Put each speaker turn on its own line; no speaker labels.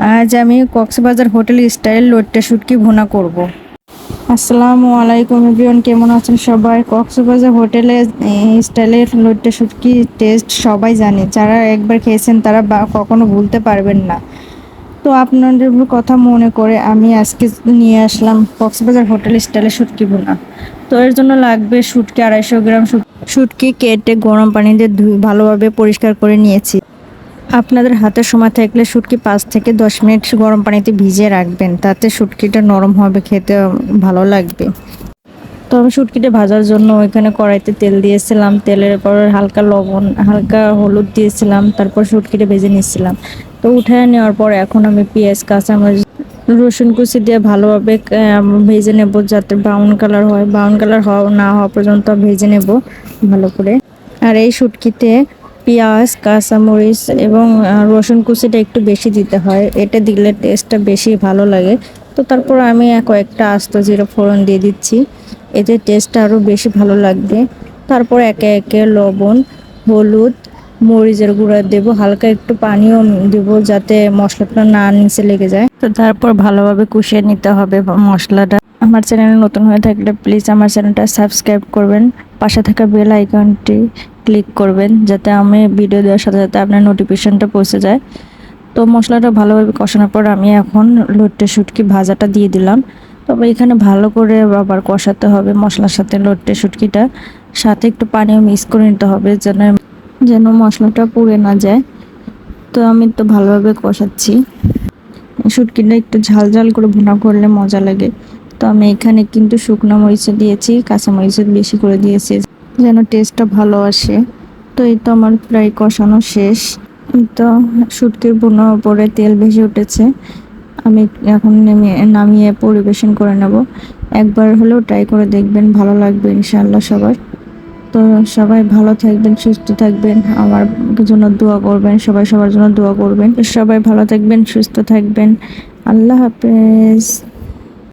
আজ আমি Cox's Bazar hotel style লইট্টা শুটকি ভুনা করব। আসসালামু আলাইকুম এভরিওয়ান, কেমন আছেন সবাই? কক্সবাজার হোটেলে স্টাইলের লইট্টা শুটকি টেস্ট সবাই জানে, যারা একবার খেয়েছেন তারা কখনো ভুলতে পারবেন না। তো আপনাদের কথা মনে করে আমি আজকে নিয়ে আসলাম কক্সবাজার হোটেল স্টাইলের শুটকি ভুনা। তো এর জন্য লাগবে শুটকি 250 গ্রাম। শুটকি কেটে গরম পানিতে ভালোভাবে পরিষ্কার করে নিয়েছি। আপনাদের হাতে সময় থাকলে শুটকি 5 থেকে 10 মিনিট গরম পানিতে ভিজিয়ে রাখবেন, তাতে শুটকিটা নরম হবে, খেতে ভালো লাগবে। তো আমি শুটকিটা ভাজার জন্য ওইখানে কড়াইতে তেল দিয়েছিলাম, তেলের পর হালকা লবণ হালকা হলুদ দিয়েছিলাম, তারপর শুটকিটা ভেজে নিয়েছিলাম। তো উঠায় নেওয়ার পর এখন আমি পেঁয়াজ কাঁচামরিচ রসুন কুচি দিয়ে ভালোভাবে ভেজে নেব, যাতে ব্রাউন কালার হয়। ব্রাউন কালার না হওয়া পর্যন্ত ভেজে নেব ভালো করে। আর এই শুটকিতে পেঁয়াজ কাঁচামরিচ এবং রসুন কুচিটা একটু বেশি দিতে হয়, এটা দিলে টেস্টটা বেশি ভালো লাগে। তো তারপর আমি কয়েকটা আস্ত জিরা ফোড়ন দিয়ে দিচ্ছি, এতে টেস্টটা আরও বেশি ভালো লাগবে। তারপর একে একে লবণ হলুদ মরিচের গুঁড়া দেব, হালকা একটু পানিও দেব যাতে মশলাটা না নিচে লেগে যায়। তো তারপর ভালোভাবে কষিয়ে নিতে হবে মশলাটা। আমার চ্যানেলে নতুন হয়ে থাকলে প্লিজ আমার চ্যানেলটা সাবস্ক্রাইব করবেন, পাশে থাকা বেল আইকনটি ক্লিক করবেন যাতে আমি ভিডিও দেওয়ার সাথে সাথে আপনার নোটিফিকেশনটা পৌঁছে যায়। তো মশলাটা ভালোভাবে কষানোর পর আমি এখন লইট্টা শুটকি ভাজাটা দিয়ে দিলাম। তবে এখানে ভালো করে আবার কষাতে হবে মশলার সাথে লইট্টা শুটকিটা, সাথে একটু পানিও মিক্স করে নিতে হবে যেন যেন মশলাটা পুড়ে না যায়। তো আমি তো ভালোভাবে কষাচ্ছি। শুটকিটা একটু ঝাল ঝাল করে ভুনা করলে মজা লাগে। তো আমি এখানে কিন্তু শুকনো মরিচ দিয়েছি, কাঁচা মরিচ বেশি করে দিয়েছি যেন টেস্টটা ভালো আসে। তো এই তো আমার প্রায় কষানো শেষ। তো শুটকির ভুনার উপরে তেল ভেসে উঠেছে, আমি এখন নামিয়ে পরিবেশন করে নেব। একবার হলেও ট্রাই করে দেখবেন, ভালো লাগবে ইনশাআল্লাহ সবার। তো সবাই ভালো থাকবেন, সুস্থ থাকবেন, আমার জন্য দোয়া করবেন, সবাই সবার জন্য দোয়া করবেন। সবাই ভালো থাকবেন, সুস্থ থাকবেন। আল্লাহ হাফেজ।